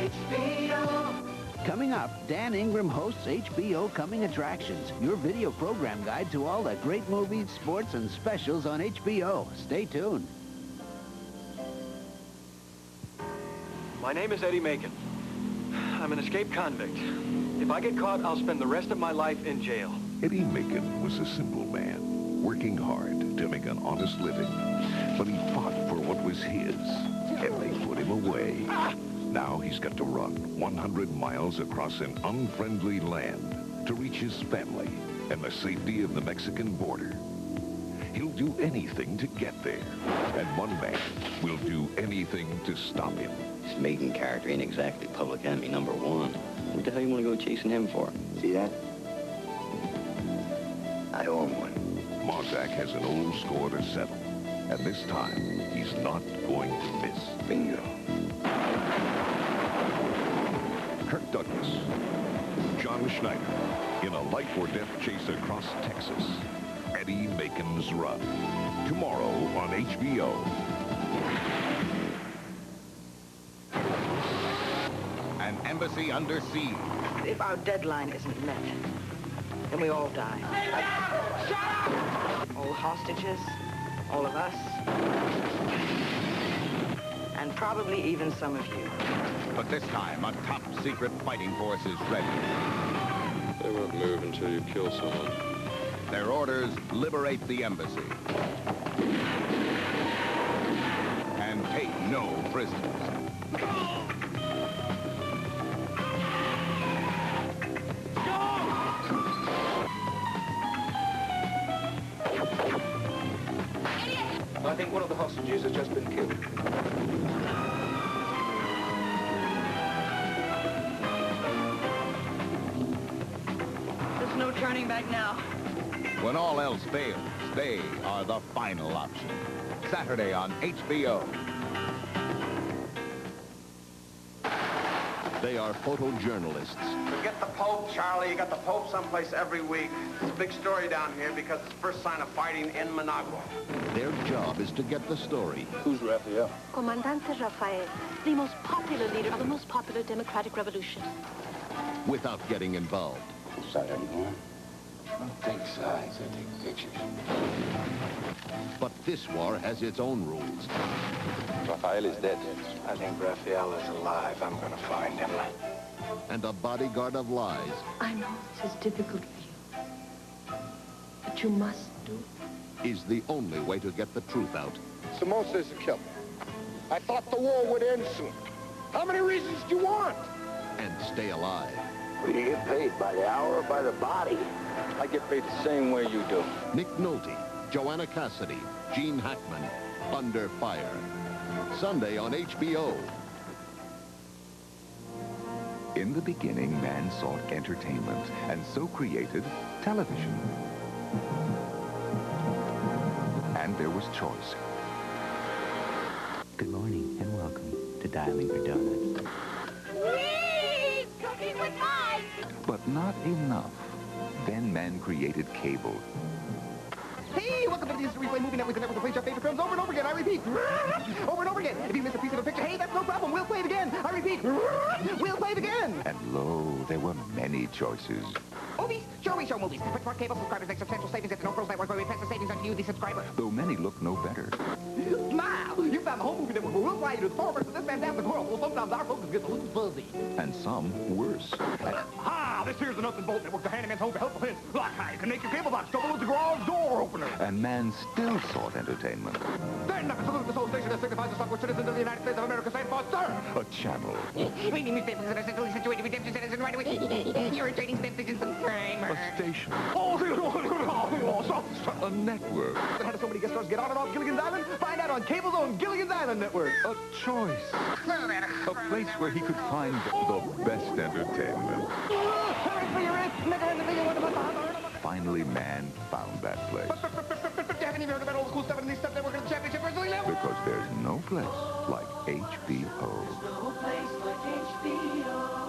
HBO. Coming up, Dan Ingram hosts HBO Coming Attractions, your video program guide to all the great movies, sports, and specials on HBO. Stay tuned. My name is Eddie Macon. I'm an escaped convict. If I get caught, I'll spend the rest of my life in jail. Eddie Macon was a simple man, working hard to make an honest living. But he fought for what was his, and they put him away. Now he's got to run 100 miles across an unfriendly land to reach his family and the safety of the Mexican border. He'll do anything to get there, and one man will do anything to stop him. This Macon character ain't exactly public enemy number one. What the hell you want to go chasing him for? See that? I owe him one. Mozak has an old score to settle, and this time he's not going to miss. Bingo. Kirk Douglas, John Schneider, in a life-or-death chase across Texas. Eddie Macon's Run. Tomorrow on HBO. An embassy under siege. If our deadline isn't met, then we all die. Shut up! All hostages, all of us, and probably even some of you. But this time, a top-secret fighting force is ready. They won't move until you kill someone. Their orders, liberate the embassy. And take no prisoners. I think one of the hostages has just been killed. There's no turning back now. When all else fails, they are the final option. Saturday on HBO. They are photojournalists. Forget the Pope, Charlie. You got the Pope someplace every week. It's a big story down here because it's the first sign of fighting in Managua. Their job is to get the story. Who's Raphael? Comandante Rafael, the most popular leader of the most popular democratic revolution. Without getting involved. Which side are you on? I don't take sides. I take pictures. But this war has its own rules. Raphael is dead. I think Raphael is alive. I'm going to find him. And a bodyguard of lies. I know this is difficult for you, but you must do it. Is the only way to get the truth out. Somoza is a killer. I thought the war would end soon. How many reasons do you want? And stay alive. Do you get paid by the hour or by the body? I get paid the same way you do. Nick Nolte, Joanna Cassidy, Gene Hackman, Under Fire. Sunday on HBO. In the beginning, man sought entertainment, and so created television. And there was choice. Good morning and welcome to Dialing for Donuts. Whee! Cooking with mine! But not enough. Then man created cable. Hey, welcome to the Instant Replay Movie Network, the network that plays your favorite films over and over again. I repeat, over and over again. If you miss a piece of a picture, hey, that's no problem. We'll play it again. I repeat, we'll play it again. And lo, there were many choices. Movies? Sure, we show movies. But for cable subscribers, make substantial savings at the No Frills Network, where we pass the savings on to you, the subscriber. Though many look no better. Smile! You found the home movie network where we'll fly you to the forward to this fantastic world. Well, sometimes our focus gets a little fuzzy. And some worse. Ha! This here's the Nuts and Bolt Network, the handyman's home for helpful hints. Like how you can make your cable box trouble with the garage door opener. And man still sought entertainment. Then never salute the soul station that signifies the Southwest citizens of the United States of America. Stand for, sir! A channel. Reading newspapers that are centrally situated redemption centers and right away. Irritating stations and A station. Oh, A network. how do so many guest stars get on and off Gilligan's Island? Find out on Cable's own Gilligan's Island Network. A choice. A place where he could find the best entertainment. Finally, man found that place. Because there's no place like HBO. No place like HBO.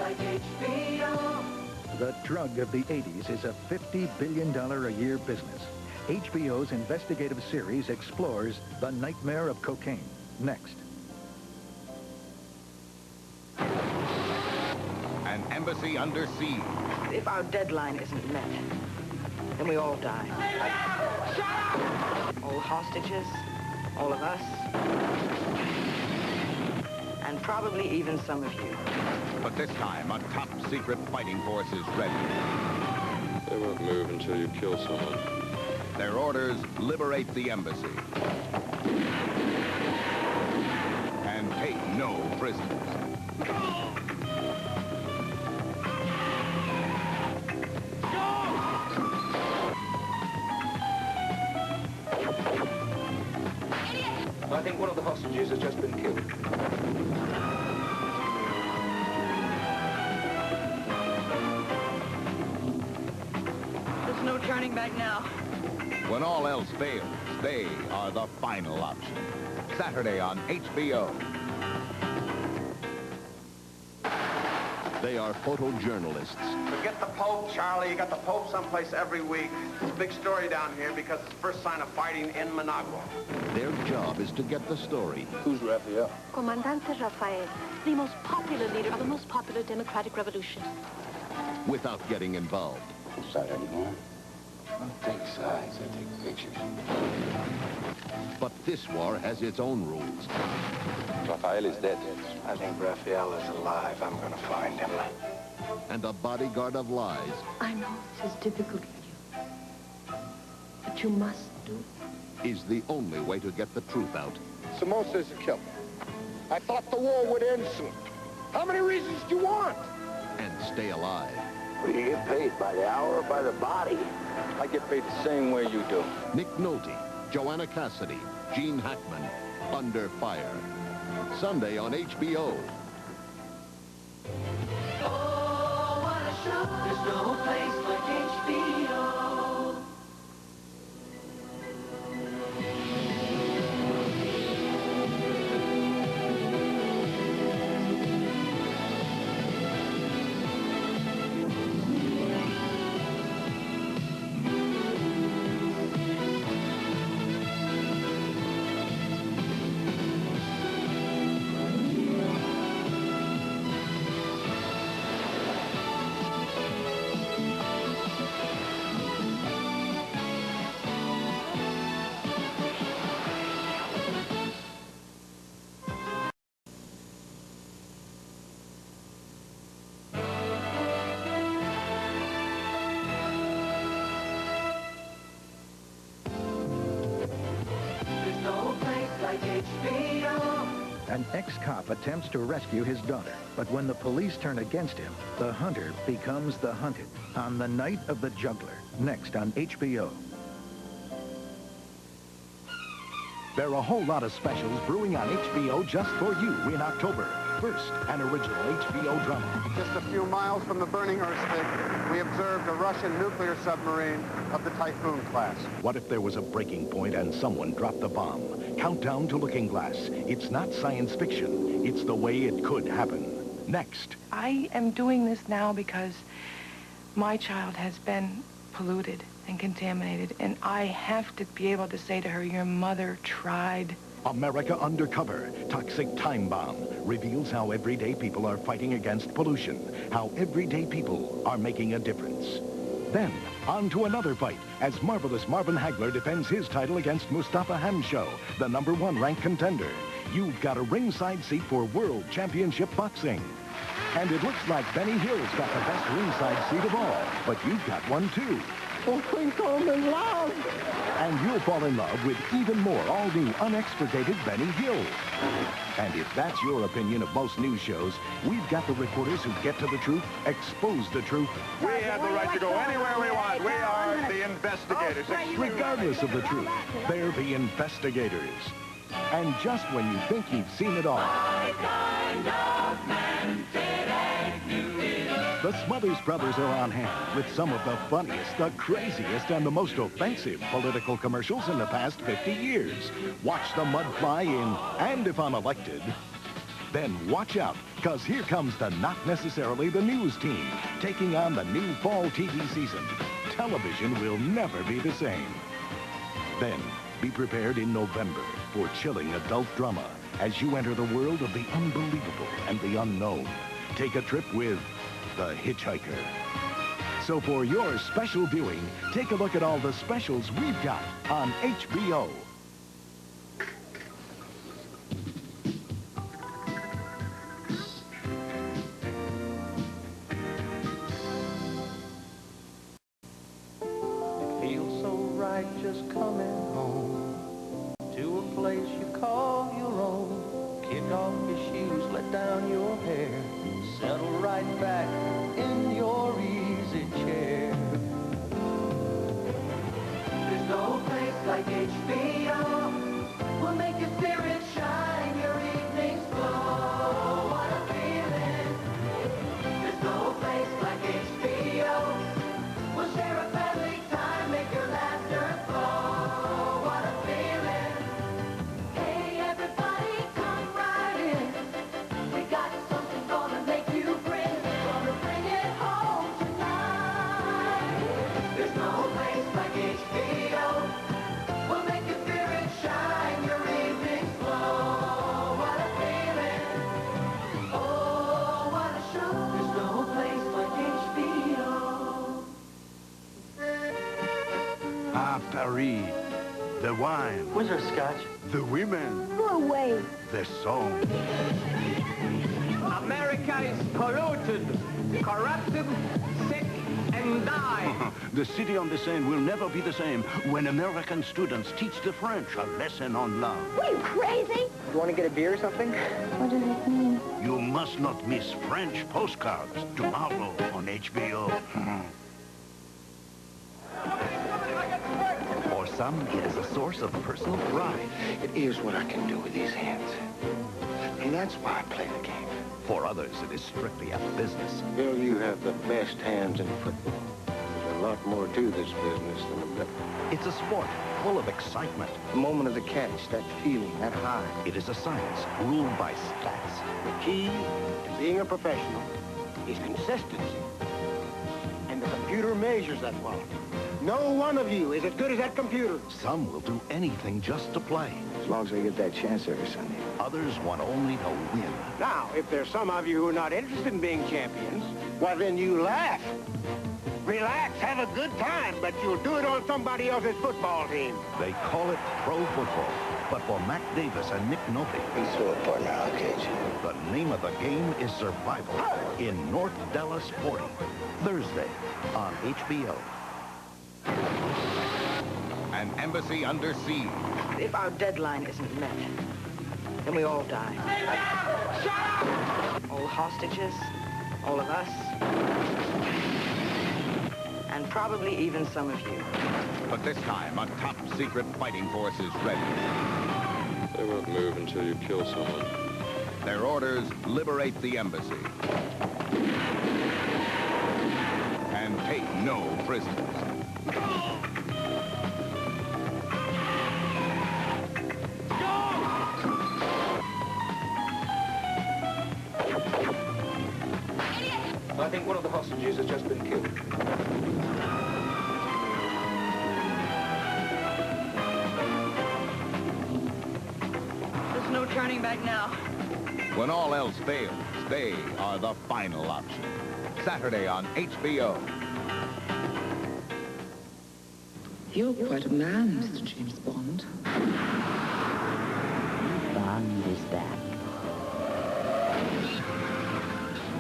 like HBO. The drug of the 80s is a $50 billion a year business. HBO's investigative series explores the nightmare of cocaine. Next. An embassy under siege. If our deadline isn't met, then we all die. All hostages, all of us, and probably even some of you. But this time, a top-secret fighting force is ready. They won't move until you kill someone. Their orders, liberate the embassy. And take no prisoners. I think one of the hostages has just been killed. There's no turning back now. When all else fails, they are the final option. Saturday on HBO. They are photojournalists. Forget the Pope, Charlie. You got the Pope someplace every week. It's a big story down here because it's the first sign of fighting in Managua. Their job is to get the story. Who's Raphael? Comandante Rafael, the most popular leader of the most popular democratic revolution. Without getting involved. Which side are you on? I don't take sides. I take pictures. But this war has its own rules. Raphael is dead. I think Raphael is alive. I'm going to find him. And a bodyguard of lies. I know this is difficult for you, but you must do it. Is the only way to get the truth out. Somoza's a killer. I thought the war would end soon. How many reasons do you want? And stay alive. Do you get paid by the hour or by the body? I get paid the same way you do. Nick Nolte, Joanna Cassidy, Gene Hackman, Under Fire. Sunday on HBO. Oh, what a show. There's no place like HBO. An ex-cop attempts to rescue his daughter, but when the police turn against him, the hunter becomes the hunted. On the night of the Juggler, next on HBO. There are a whole lot of specials brewing on HBO just for you in October. First, an original HBO drama. Just a few miles from the burning Earthstick, we observed a Russian nuclear submarine of the Typhoon class. What if there was a breaking point and someone dropped the bomb? Countdown to Looking Glass. It's not science fiction. It's the way it could happen. Next. I am doing this now because my child has been polluted and contaminated, and I have to be able to say to her, your mother tried. America Undercover, Toxic Time Bomb, reveals how everyday people are fighting against pollution, how everyday people are making a difference. Then, on to another fight, as marvelous Marvin Hagler defends his title against Mustafa Hamsho, the #1 ranked contender. You've got a ringside seat for World Championship Boxing. And it looks like Benny Hill's got the best ringside seat of all, but you've got one too. We fall in love. And you'll fall in love with even more all-new unexpurgated Benny Hill. And if that's your opinion of most news shows, we've got the reporters who get to the truth, expose the truth. We have the right to go anywhere we want. We are the investigators. Regardless of the truth, they're the investigators. And just when you think you've seen it all, the Smothers Brothers are on hand with some of the funniest, the craziest, and the most offensive political commercials in the past 50 years. Watch the mud fly in And If I'm Elected. Then watch out, because here comes the not necessarily the news team, taking on the new fall TV season. Television will never be the same. Then, be prepared in November for chilling adult drama as you enter the world of the unbelievable and the unknown. Take a trip with The Hitchhiker. So for your special viewing, take a look at all the specials we've got on HBO. Feels so right just coming home to a place you call your own. Kick off your shoes, let down your hair, settle right back in your easy chair. There's no place like HBO. We'll make your spirit shine, your evenings glow. What a feeling. There's no place like HBO. We'll share a family time, make your laughter flow. What a feeling. Hey, everybody, come right in. We got something gonna make you grin. Gonna bring it home tonight. There's no place like HBO. We'll make your spirit shine, your evenings glow. What a feeling. Oh, what a show. There's no place like HBO. Ah, Paris. The wine. Where's our scotch? The women. Go away. The song. America is polluted, corrupted, sick, and die. The city on the Seine will never be the same when American students teach the French a lesson on love. Are you crazy? You want to get a beer or something? What does it mean? You must not miss French Postcards tomorrow on HBO. For some, it is a source of personal pride. It is what I can do with these hands. And that's why I play the game. For others, it is strictly a business. Bill, you have the best hands in football. There's a lot more to this business than a bit. It's a sport full of excitement. The moment of the catch, that feeling, that high. It is a science ruled by stats. The key to being a professional is consistency. And the computer measures that quality. No one of you is as good as that computer. Some will do anything just to play. As long as they get that chance every Sunday. Others want only to win. Now, if there's some of you who are not interested in being champions, well, then you laugh. Relax, have a good time, but you'll do it on somebody else's football team. They call it pro football. But for Mac Davis and Nick Nolte, He's through it, partner, I'll catch you. the name of the game is survival in North Dallas 40, Thursday on HBO. An embassy under siege. If our deadline isn't met, then we all die. All hostages, all of us, and probably even some of you. But this time, a top-secret fighting force is ready. They won't move until you kill someone. Their orders, liberate the embassy. And take no prisoners. I think one of the hostages has just been killed. There's no turning back now. When all else fails, they are the final option. Saturday on HBO. You're quite a man, Mr. James Bond. Bond is back.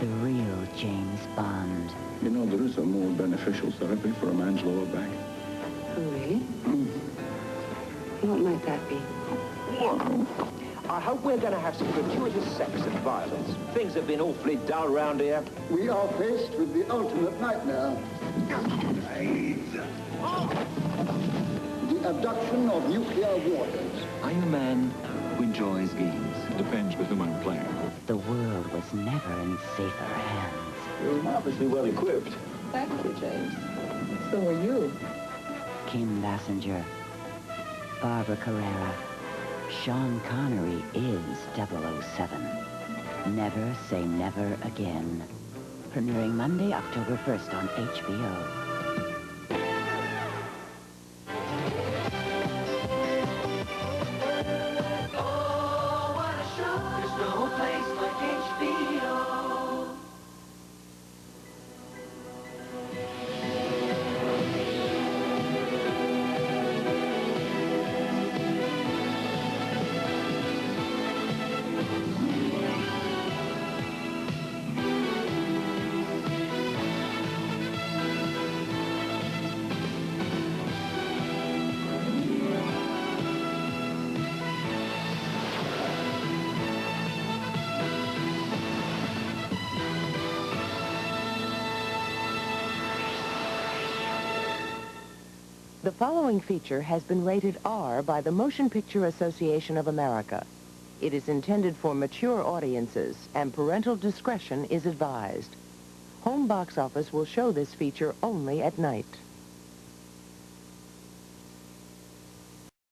The real James Bond. You know, there is a more beneficial therapy for a man's lower back. Oh, really? What might that be? I hope we're going to have some gratuitous sex and violence. Things have been awfully dull around here. We are faced with the ultimate nightmare. The abduction of nuclear warheads. Are you a man who enjoys games? Depends with whom I'm playing. The world was never in safer hands. You're marvelously well equipped. Thank you, James. So are you. Kim Basinger, Barbara Carrera, Sean Connery is 007. Never Say Never Again. Premiering Monday, October 1st on HBO. Oh, what a show. There's no place like HBO. The following feature has been rated R by the Motion Picture Association of America. It is intended for mature audiences, and parental discretion is advised. Home Box Office will show this feature only at night.